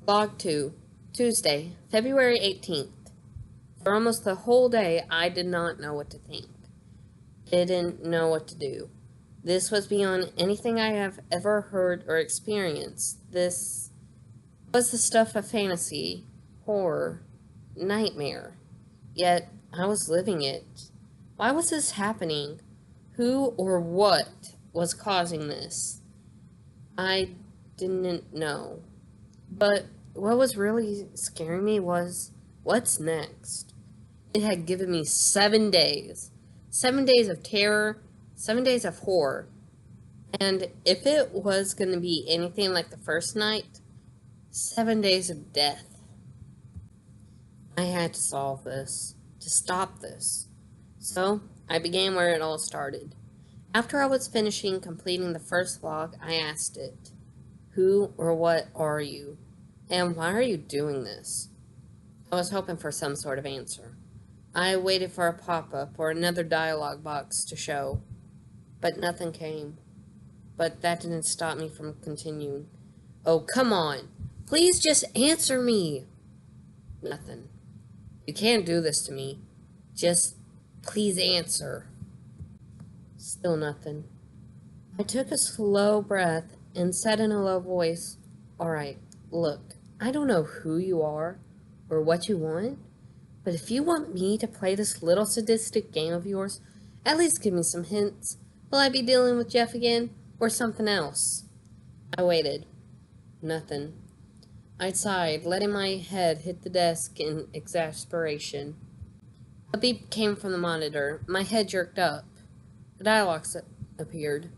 Log 2, Tuesday, February 18th. For almost the whole day, I did not know what to think. Didn't know what to do. This was beyond anything I have ever heard or experienced. This was the stuff of fantasy, horror, nightmare. Yet, I was living it. Why was this happening? Who or what was causing this? I didn't know. But what was really scaring me was, what's next? It had given me 7 days. 7 days of terror, 7 days of horror. And if it was going to be anything like the first night, 7 days of death. I had to solve this, to stop this. So, I began where it all started. After I was finishing completing the first log, I asked it, "Who or what are you? And why are you doing this?" I was hoping for some sort of answer. I waited for a pop-up or another dialogue box to show, but nothing came. But that didn't stop me from continuing. "Oh, come on! Please just answer me!" Nothing. "You can't do this to me. Just please answer." Still nothing. I took a slow breath and said in a low voice, "All right, look, I don't know who you are or what you want, but if you want me to play this little sadistic game of yours, at least give me some hints. Will I be dealing with Jeff again or something else?" I waited. Nothing. I sighed, letting my head hit the desk in exasperation. A beep came from the monitor. My head jerked up. The dialogue appeared.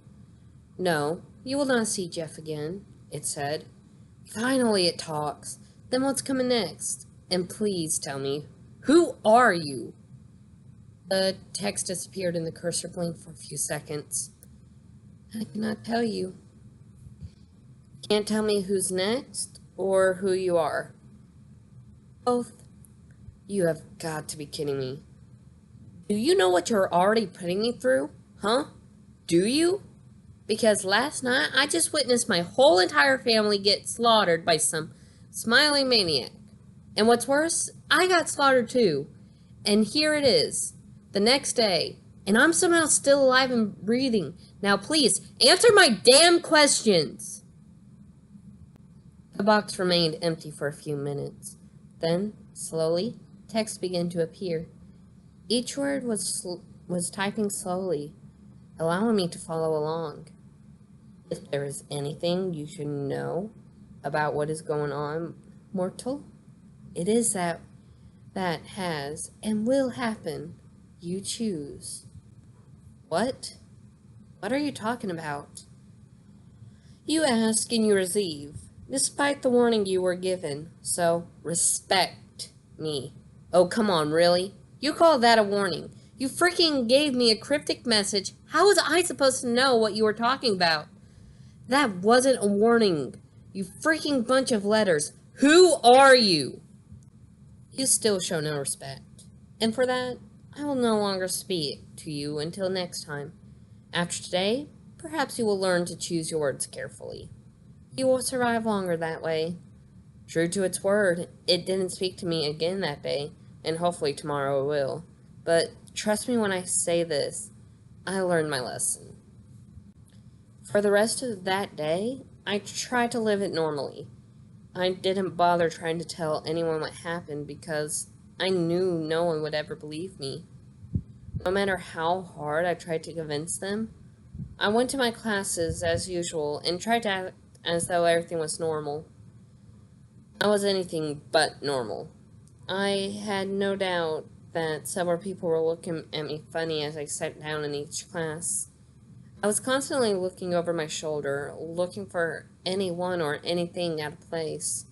"No, you will not see Jeff again," it said. Finally it talks. Then what's coming next? And please tell me, who are you? The text disappeared and the cursor blinked for a few seconds. "I cannot tell you." "Can't tell me who's next or who you are?" "Both." "You have got to be kidding me. Do you know what you're already putting me through? Huh? Do you? Because last night I just witnessed my whole entire family get slaughtered by some smiling maniac. And what's worse, I got slaughtered too. And here it is, the next day, and I'm somehow still alive and breathing. Now please, answer my damn questions." The box remained empty for a few minutes. Then, slowly, text began to appear. Each word was typing slowly, allowing me to follow along. "If there is anything you should know about what is going on, mortal, it is that has and will happen. You choose." "What? What are you talking about?" "You ask and you receive, despite the warning you were given. So, respect me." "Oh, come on, really? You call that a warning? You freaking gave me a cryptic message. How was I supposed to know what you were talking about?" "That wasn't a warning. You freaking bunch of letters. Who are you?" "You still show no respect. And for that, I will no longer speak to you until next time. After today, perhaps you will learn to choose your words carefully. You will survive longer that way." True to its word, it didn't speak to me again that day, and hopefully tomorrow it will. But trust me when I say this, I learned my lesson. For the rest of that day, I tried to live it normally. I didn't bother trying to tell anyone what happened because I knew no one would ever believe me. No matter how hard I tried to convince them, I went to my classes as usual and tried to act as though everything was normal. I was anything but normal. I had no doubt that several people were looking at me funny as I sat down in each class. I was constantly looking over my shoulder, looking for anyone or anything out of place.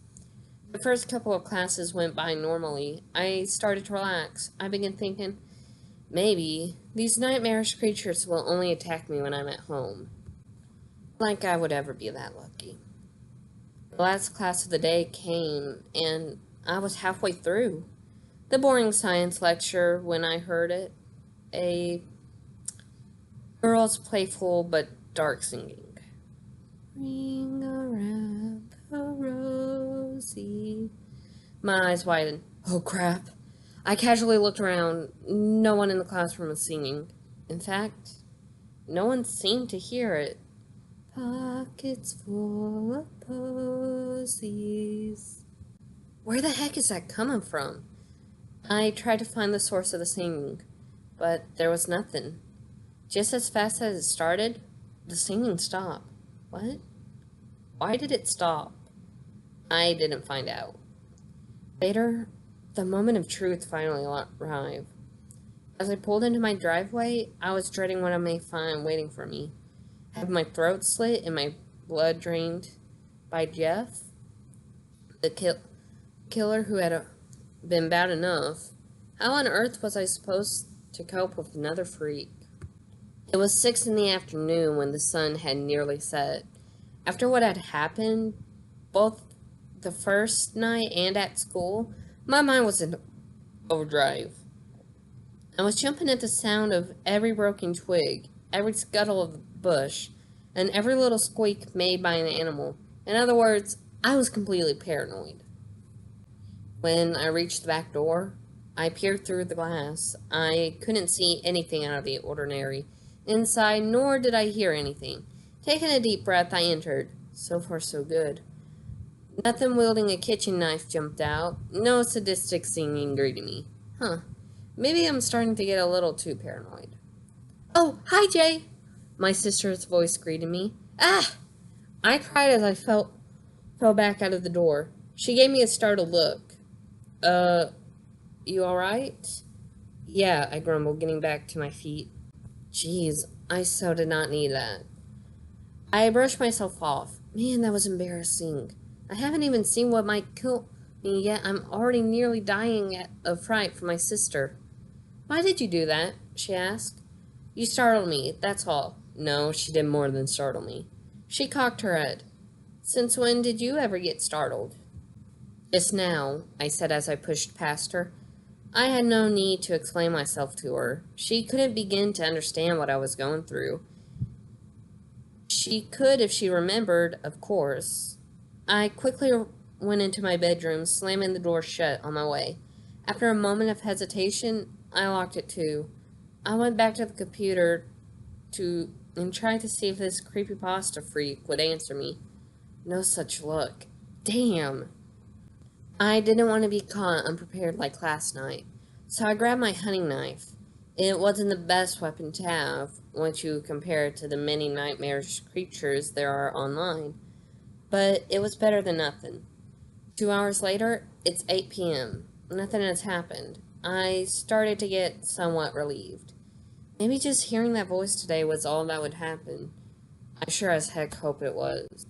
The first couple of classes went by normally. I started to relax. I began thinking, maybe these nightmarish creatures will only attack me when I'm at home. Like I would ever be that lucky. The last class of the day came, and I was halfway through. The boring science lecture when I heard it. A girl's playful but dark singing. "Ring around the rosy." Rosie. My eyes widened. Oh, crap. I casually looked around. No one in the classroom was singing. In fact, no one seemed to hear it. Pockets full of posies. Where the heck is that coming from? I tried to find the source of the singing, but there was nothing. Just as fast as it started, the singing stopped. What? Why did it stop? I didn't find out. Later, the moment of truth finally arrived. As I pulled into my driveway, I was dreading what I may find waiting for me. Have my throat slit and my blood drained by Jeff, the killer who had been bad enough. How on earth was I supposed to cope with another freak? It was 6 in the afternoon when the sun had nearly set. After what had happened, both the first night and at school, my mind was in overdrive. I was jumping at the sound of every broken twig, every scuttle of the bush, and every little squeak made by an animal. In other words, I was completely paranoid. When I reached the back door, I peered through the glass. I couldn't see anything out of the ordinary inside, nor did I hear anything. Taking a deep breath, I entered. So far, so good. Nothing wielding a kitchen knife jumped out. No sadistic singing greeted me. Maybe I'm starting to get a little too paranoid. Oh, hi, Jay! My sister's voice greeted me. Ah! I cried as I fell back out of the door. She gave me a startled look. You alright? Yeah, I grumbled, getting back to my feet. Jeez, I so did not need that. I brushed myself off. Man, that was embarrassing. I haven't even seen what might kill me yet. I'm already nearly dying of fright for my sister. Why did you do that? She asked. You startled me, that's all. No, she did more than startle me. She cocked her head. Since when did you ever get startled? Just now, I said as I pushed past her. I had no need to explain myself to her. She couldn't begin to understand what I was going through. She could if she remembered, of course. I quickly went into my bedroom, slamming the door shut on my way. After a moment of hesitation, I locked it too. I went back to the computer and tried to see if this creepypasta freak would answer me. No such luck. Damn. I didn't want to be caught unprepared like last night, so I grabbed my hunting knife. It wasn't the best weapon to have once you compare it to the many nightmarish creatures there are online, but it was better than nothing. 2 hours later, it's 8 p.m. Nothing has happened. I started to get somewhat relieved. Maybe just hearing that voice today was all that would happen. I sure as heck hope it was.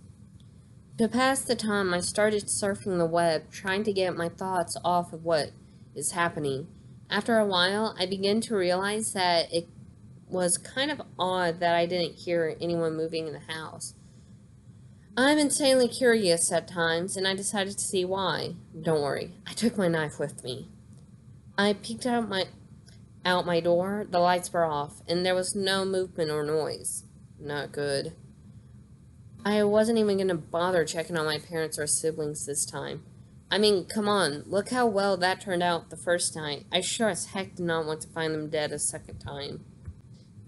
To pass the time, I started surfing the web, trying to get my thoughts off of what is happening. After a while, I began to realize that it was kind of odd that I didn't hear anyone moving in the house. I'm insanely curious at times, and I decided to see why. Don't worry, I took my knife with me. I peeked out my door, the lights were off, and there was no movement or noise. Not good. I wasn't even going to bother checking on my parents or siblings this time. I mean, come on, look how well that turned out the first night. I sure as heck did not want to find them dead a second time.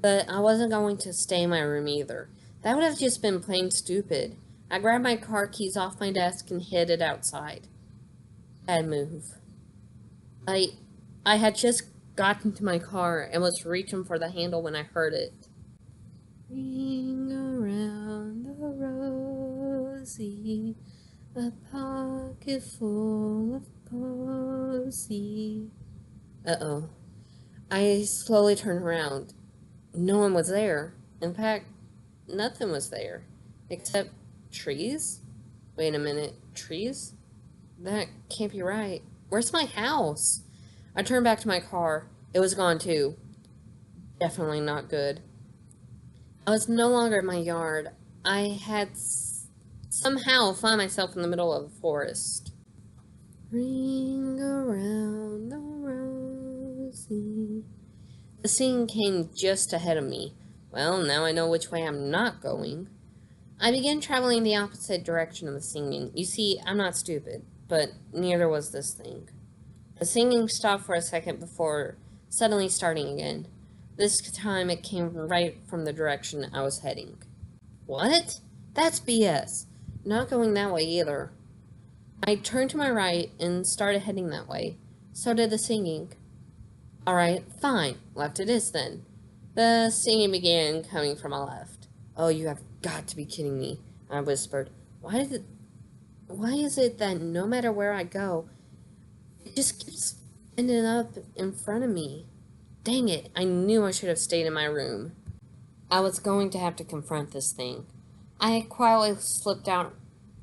But I wasn't going to stay in my room either. That would have just been plain stupid. I grabbed my car keys off my desk and headed outside. Bad move. I had just gotten to my car and was reaching for the handle when I heard it. Ring around the rosy, a pocket full of posy. Uh-oh. I slowly turned around. No one was there. In fact, nothing was there. Except trees? Wait a minute. Trees? That can't be right. Where's my house? I turned back to my car. It was gone too. Definitely not good. I was no longer in my yard. I had somehow found myself in the middle of the forest. Ring around the rosy. The scene came just ahead of me. Well, now I know which way I'm not going. I began traveling the opposite direction of the singing. You see, I'm not stupid. but neither was this thing. The singing stopped for a second before suddenly starting again. This time it came right from the direction I was heading. What? That's BS. Not going that way either. I turned to my right and started heading that way. So did the singing. Alright, fine. Left it is then. The singing began coming from my left. Oh, you have got to be kidding me, I whispered. Why is it that no matter where I go, it just keeps ending up in front of me? Dang it, I knew I should have stayed in my room. I was going to have to confront this thing. I quietly slipped out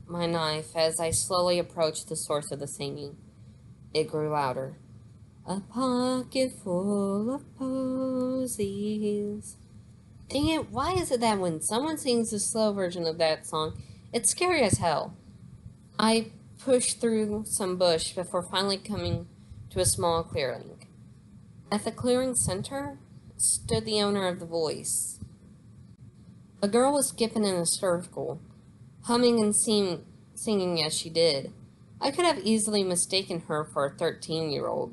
my knife as I slowly approached the source of the singing. It grew louder. A pocket full of posies. Dang it, why is it that when someone sings the slow version of that song, it's scary as hell? I pushed through some bush before finally coming to a small clearing. At the clearing center stood the owner of the voice. A girl was skipping in a circle, humming and singing as she did. I could have easily mistaken her for a 13-year-old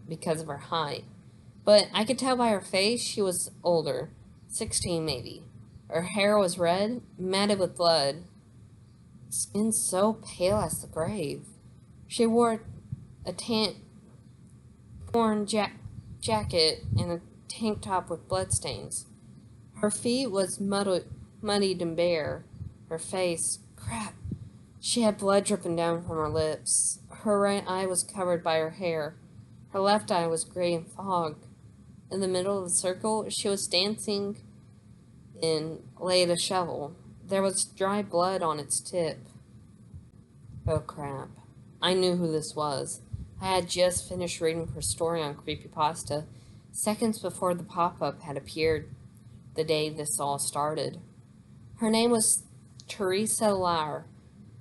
because of her height, but I could tell by her face she was older, 16 maybe. Her hair was red, matted with blood, skin so pale as the grave. She wore a torn jacket and a tank top with bloodstains. Her feet was muddied and bare. Her face, crap, she had blood dripping down from her lips. Her right eye was covered by her hair. Her left eye was gray and fog. In the middle of the circle, she was dancing and laid a shovel. There was dry blood on its tip. Oh crap. I knew who this was. I had just finished reading her story on Creepypasta, seconds before the pop-up had appeared the day this all started. Her name was Teresa Lauer,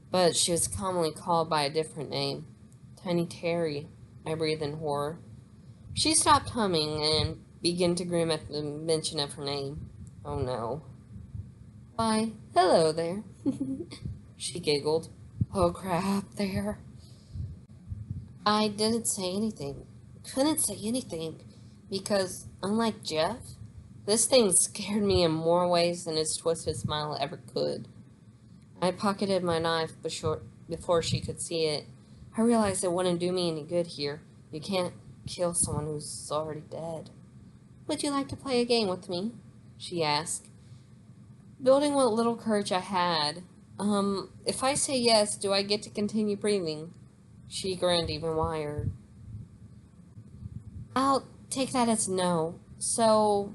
but she was commonly called by a different name. Tiny Terry, I breathed in horror. She stopped humming and began to grin at the mention of her name. Oh no. Why, hello there, she giggled. Oh crap, there. I didn't say anything. Couldn't say anything, because, unlike Jeff, this thing scared me in more ways than his twisted smile ever could. I pocketed my knife before she could see it. I realized it wouldn't do me any good here. You can't kill someone who's already dead. Would you like to play a game with me? She asked. Building what little courage I had. If I say yes, do I get to continue breathing? She grinned even wider. I'll take that as no. So,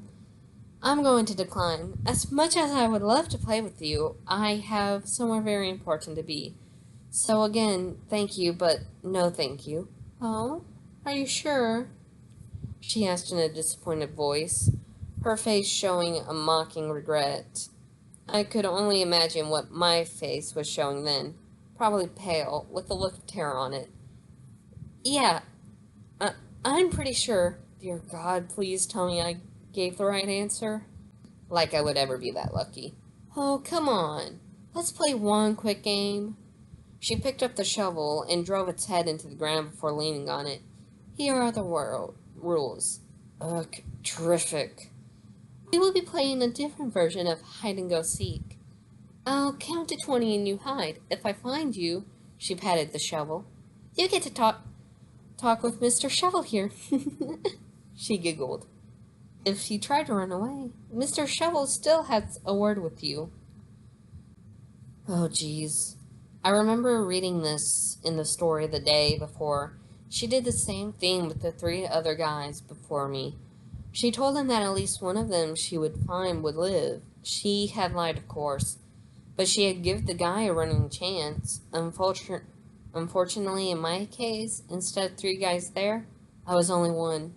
I'm going to decline. As much as I would love to play with you, I have somewhere very important to be. So again, thank you, but no thank you. Oh, are you sure? She asked in a disappointed voice, her face showing a mocking regret. I could only imagine what my face was showing then, probably pale, with a look of terror on it. Yeah, I'm pretty sure. Dear God, please tell me I gave the right answer. Like I would ever be that lucky. Oh, come on. Let's play one quick game. She picked up the shovel and drove its head into the ground before leaning on it. Here are the rules. Ugh, terrific. We will be playing a different version of hide-and-go-seek. I'll count to 20 and you hide. If I find you, she patted the shovel, you get to talk with Mr. Shovel here. She giggled. If you try to run away, Mr. Shovel still has a word with you. Oh, jeez. I remember reading this in the story the day before. She did the same thing with the 3 other guys before me. She told them that at least one of them she would find would live. She had lied, of course, but she had given the guy a running chance. Unfortunately, in my case, instead of 3 guys there, I was only one.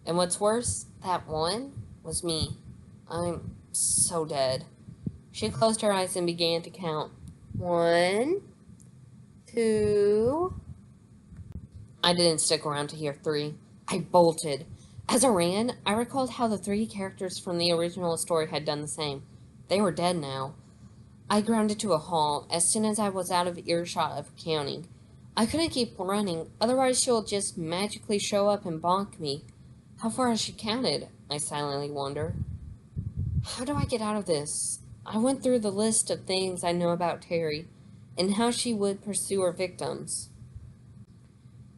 And what's worse, that one was me. I'm so dead. She closed her eyes and began to count. 1, 2... I didn't stick around to hear 3. I bolted. As I ran, I recalled how the 3 characters from the original story had done the same. They were dead now. I grounded to a halt as soon as I was out of earshot of counting. I couldn't keep running, otherwise she'll just magically show up and bonk me. How far has she counted? I silently wonder. How do I get out of this? I went through the list of things I know about Terry and how she would pursue her victims.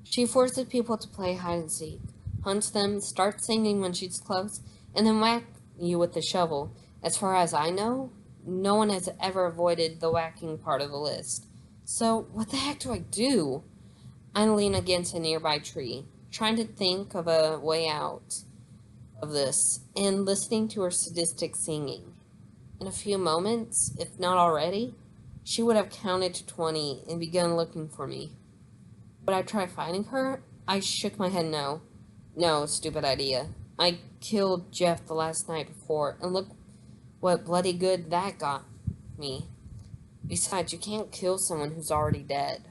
She forces people to play hide and seek, hunts them, starts singing when she's close, and then whacks you with the shovel. As far as I know, no one has ever avoided the whacking part of the list. So, what the heck do I do? I lean against a nearby tree, trying to think of a way out of this, and listening to her sadistic singing. In a few moments, if not already, she would have counted to 20 and begun looking for me. Would I try fighting her? I shook my head no. No, stupid idea. I killed Jeff the last night before, and look what bloody good that got me. Besides, you can't kill someone who's already dead.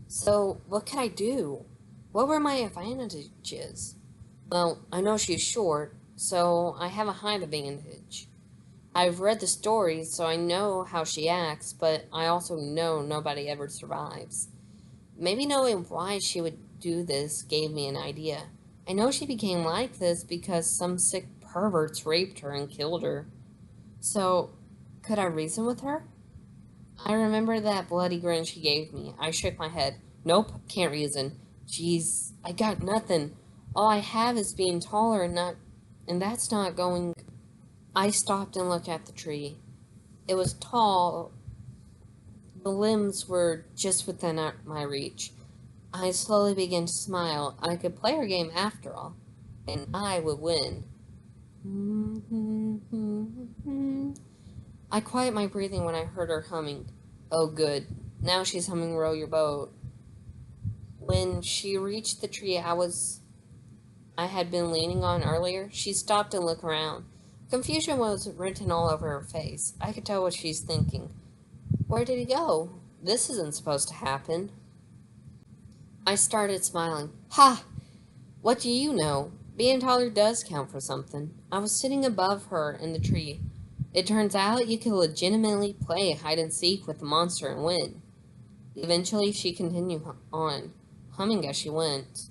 So, what could I do? What were my advantages? Well, I know she's short, so I have a height advantage. I've read the stories, so I know how she acts, but I also know nobody ever survives. Maybe knowing why she would do this gave me an idea. I know she became like this because some sick perverts raped her and killed her. So, could I reason with her? I remember that bloody grin she gave me. I shook my head. Nope, can't reason. Jeez, I got nothing. All I have is being taller and that's not going. I stopped and looked at the tree. It was tall. The limbs were just within my reach. I slowly began to smile. I could play her game after all, and I would win. I quiet my breathing when I heard her humming. Oh, good. Now she's humming Row Your Boat. When she reached the tree I had been leaning on earlier, she stopped and looked around. Confusion was written all over her face. I could tell what she's thinking. Where did he go? This isn't supposed to happen. I started smiling. Ha! What do you know? Being taller does count for something. I was sitting above her in the tree. It turns out you can legitimately play hide and seek with the monster and win. Eventually, she continued on, humming as she went.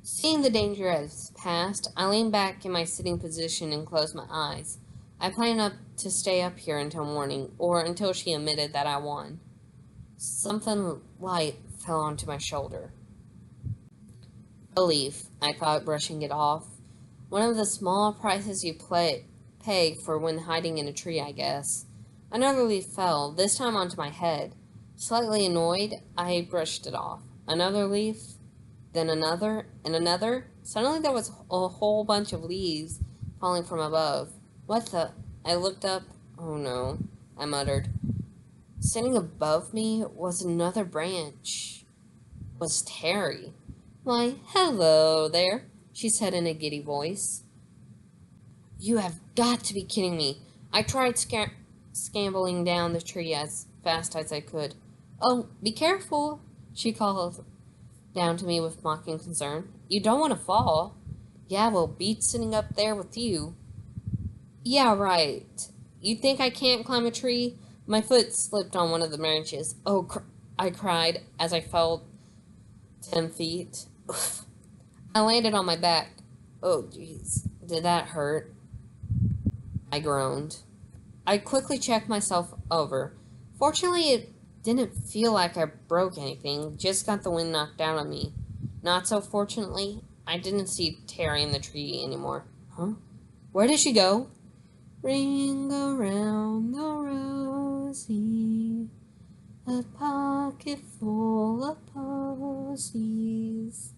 Seeing the danger as passed, I leaned back in my sitting position and closed my eyes. I planned to stay up here until morning, or until she admitted that I won. Something light fell onto my shoulder. A leaf, I thought, brushing it off. One of the small prices you pay for when hiding in a tree, I guess. Another leaf fell, this time onto my head. Slightly annoyed, I brushed it off. Another leaf, then another, and another. Suddenly there was a whole bunch of leaves falling from above. What the? I looked up. Oh no, I muttered. Sitting above me was another branch. Was Terry. Why, hello there, she said in a giddy voice. You have got to be kidding me. I tried scambling down the tree as fast as I could. Oh, be careful, she called down to me with mocking concern. You don't want to fall. Yeah, well, beat sitting up there with you. Yeah, right. You think I can't climb a tree? My foot slipped on one of the branches. Oh, I cried as I fell 10 feet. I landed on my back. Oh, jeez. Did that hurt? I groaned. I quickly checked myself over. Fortunately, it didn't feel like I broke anything, just got the wind knocked out of me. Not so fortunately, I didn't see Terry in the tree anymore. Huh? Where did she go? Ring around the rosy, a pocket full of posies.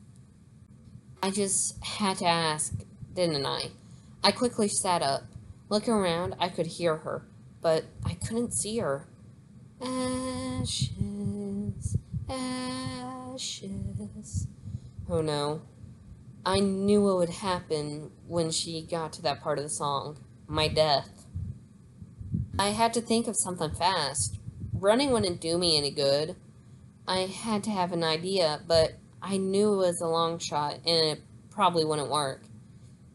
I just had to ask, didn't I? I quickly sat up. Looking around, I could hear her, but I couldn't see her. Ashes, ashes. Oh no. I knew what would happen when she got to that part of the song. My death. I had to think of something fast. Running wouldn't do me any good. I had to have an idea, but I knew it was a long shot and it probably wouldn't work.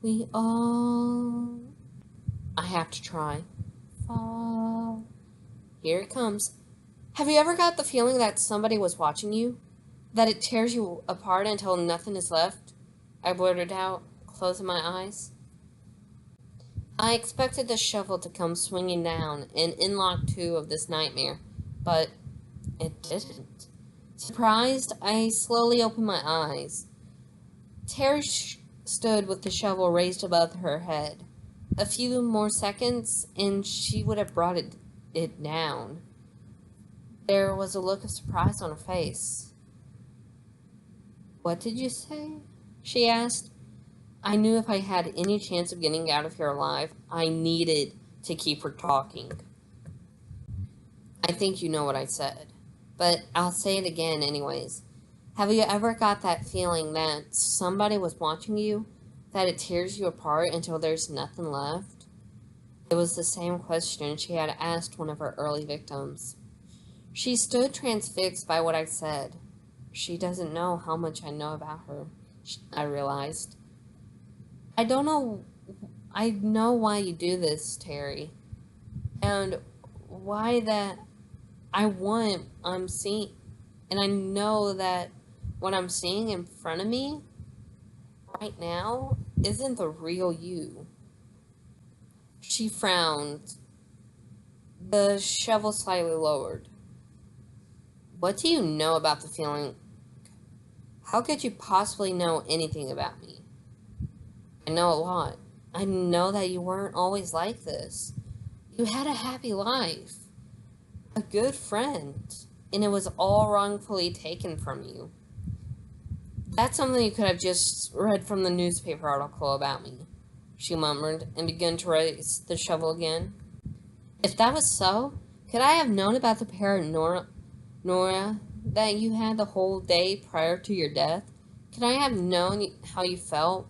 We all... I have to try. Fall. Here it comes. Have you ever got the feeling that somebody was watching you? That it tears you apart until nothing is left, I blurted out, closing my eyes. I expected the shovel to come swinging down and unlock two of this nightmare, but it didn't. Surprised, I slowly opened my eyes. Terry stood with the shovel raised above her head. A few more seconds, and she would have brought it down. There was a look of surprise on her face. "What did you say?" she asked. I knew if I had any chance of getting out of here alive, I needed to keep her talking. "I think you know what I said, but I'll say it again anyways. Have you ever got that feeling that somebody was watching you, that it tears you apart until there's nothing left?" It was the same question she had asked one of her early victims. She stood transfixed by what I said. She doesn't know how much I know about her, I realized. I don't know. I know why you do this, Terry. And why that I'm seeing. And I know that what I'm seeing in front of me right now isn't the real you. She frowned, the shovel slightly lowered. "What do you know about the feeling? How could you possibly know anything about me?" "I know a lot. I know that you weren't always like this. You had a happy life, a good friend, and it was all wrongfully taken from you. That's something you could have just read from the newspaper article about me," she murmured, and began to raise the shovel again. "If that was so, could I have known about the paranoia that you had the whole day prior to your death? Could I have known how you felt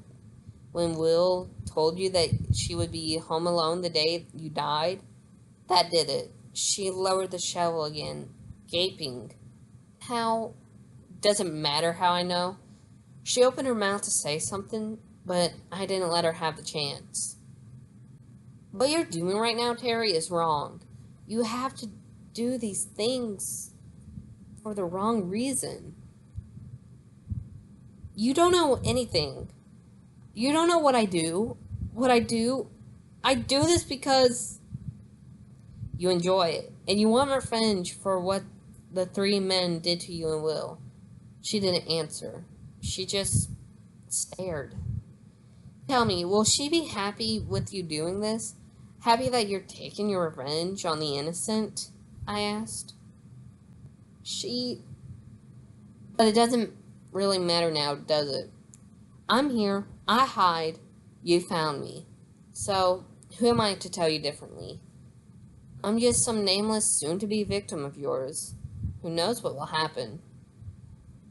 when Will told you that she would be home alone the day you died? That did it." She lowered the shovel again, gaping. "How? Doesn't matter how I know." She opened her mouth to say something, but I didn't let her have the chance. "What you're doing right now, Terry, is wrong. You have to do these things for the wrong reason. You don't know anything. You don't know what I do. I do this because you enjoy it, and you want revenge for what the three men did to you and Will." She didn't answer. She just stared. "Tell me, will she be happy with you doing this? Happy that you're taking your revenge on the innocent?" I asked. But it doesn't really matter now, does it? I'm here. I hide. You found me. So, who am I to tell you differently? I'm just some nameless, soon-to-be victim of yours. Who knows what will happen?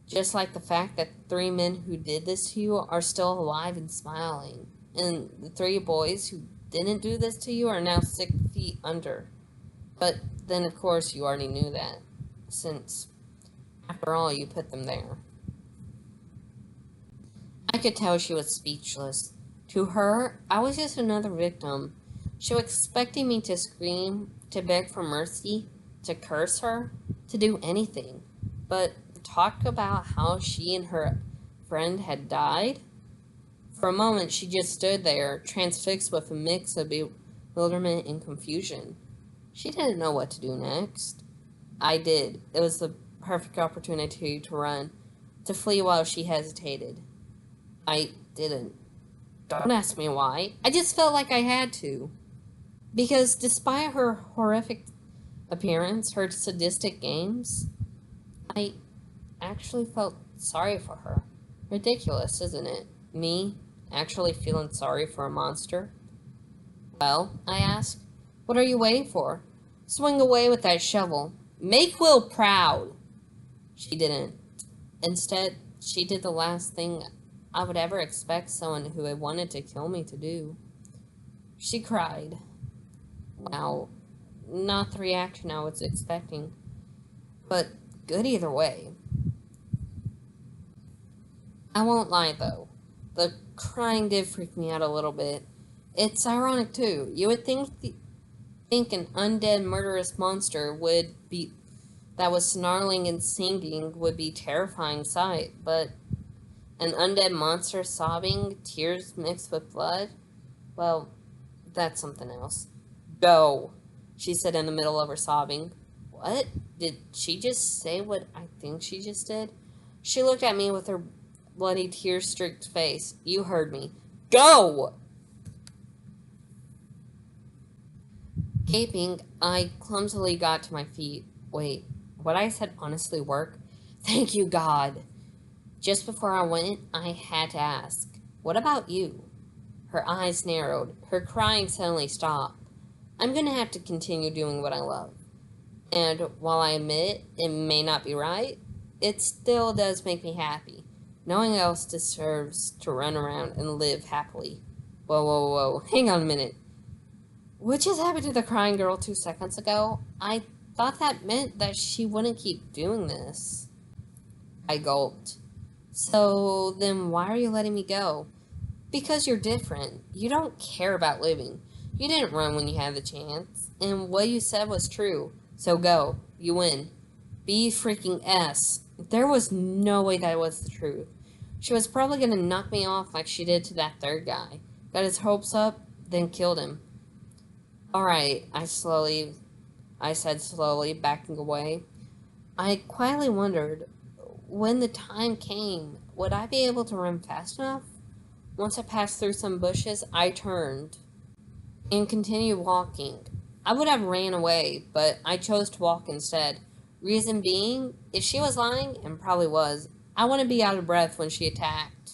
Just like the fact that the three men who did this to you are still alive and smiling. And the three boys who didn't do this to you are now 6 feet under. But then, of course, you already knew that, since, after all, you put them there." I could tell she was speechless. To her, I was just another victim. She was expecting me to scream, to beg for mercy, to curse her, to do anything. But talk about how she and her friend had died? For a moment, she just stood there, transfixed with a mix of bewilderment and confusion. She didn't know what to do next. I did. It was the perfect opportunity to run, to flee while she hesitated. I didn't. Don't ask me why. I just felt like I had to. Because despite her horrific appearance, her sadistic games, I actually felt sorry for her. Ridiculous, isn't it? Me, actually feeling sorry for a monster. "Well," I asked, "what are you waiting for? Swing away with that shovel. Make Will proud." She didn't. Instead, she did the last thing I would ever expect someone who had wanted to kill me to do. She cried. Wow, not the reaction I was expecting, but good either way. I won't lie, though. The crying did freak me out a little bit. It's ironic, too. You would think an undead murderous monster would that was snarling and singing would be a terrifying sight, but an undead monster sobbing, tears mixed with blood, well, that's something else. Go, she said in the middle of her sobbing. What? Did she just say what I think she just did? She looked at me with her bloody, tear-streaked face. You heard me. Go! Gaping, I clumsily got to my feet. Wait, what I said honestly worked? Thank you, God. Just before I went, I had to ask, what about you? Her eyes narrowed. Her crying suddenly stopped. I'm going to have to continue doing what I love. And while I admit it may not be right, it still does make me happy. No one else deserves to run around and live happily. Whoa, whoa, whoa. Hang on a minute. What just happened to the crying girl 2 seconds ago? I thought that meant that she wouldn't keep doing this. I gulped. So then why are you letting me go? Because you're different. You don't care about living. You didn't run when you had the chance. And what you said was true. So go. You win. Be freaking S. There was no way that was the truth. She was probably going to knock me off like she did to that third guy. Got his hopes up, then killed him. Alright, I said slowly, backing away. I quietly wondered, when the time came, would I be able to run fast enough? Once I passed through some bushes, I turned and continued walking. I would have ran away, but I chose to walk instead. Reason being, if she was lying, and probably was, I wouldn't be out of breath when she attacked.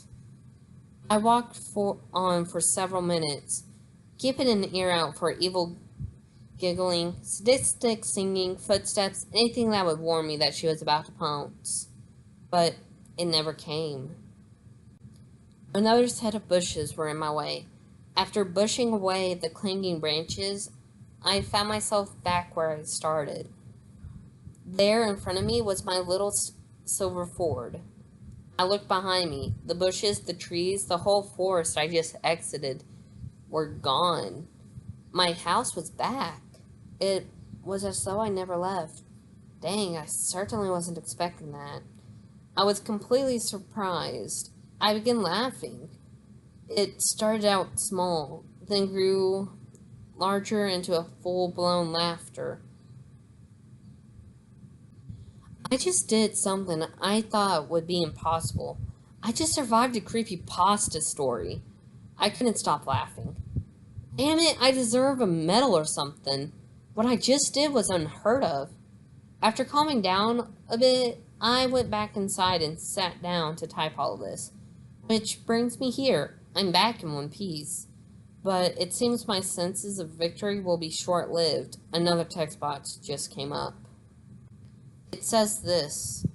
I walked on for several minutes, keeping an ear out for evil giggling, sadistic singing, footsteps, anything that would warn me that she was about to pounce. But it never came. Another set of bushes were in my way. After bushing away the clinging branches, I found myself back where I started. There in front of me was my little silver Ford. I looked behind me. The bushes, the trees, the whole forest I just exited were gone. My house was back. It was as though I never left. Dang, I certainly wasn't expecting that. I was completely surprised. I began laughing. It started out small, then grew larger into a full-blown laughter. I just did something I thought would be impossible. I just survived a creepy pasta story. I couldn't stop laughing. Damn it, I deserve a medal or something. What I just did was unheard of. After calming down a bit, I went back inside and sat down to type all of this. Which brings me here. I'm back in one piece. But it seems my senses of victory will be short-lived. Another text box just came up. It says this.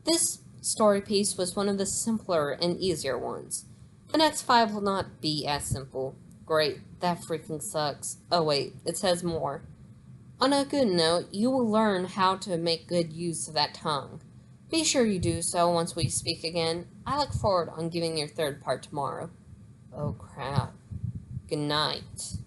This story piece was one of the simpler and easier ones. The next 5 will not be as simple. Great, that freaking sucks. Oh wait, it says more. On a good note, you will learn how to make good use of that tongue. Be sure you do so once we speak again. I look forward on giving your third part tomorrow. Oh crap. Good night.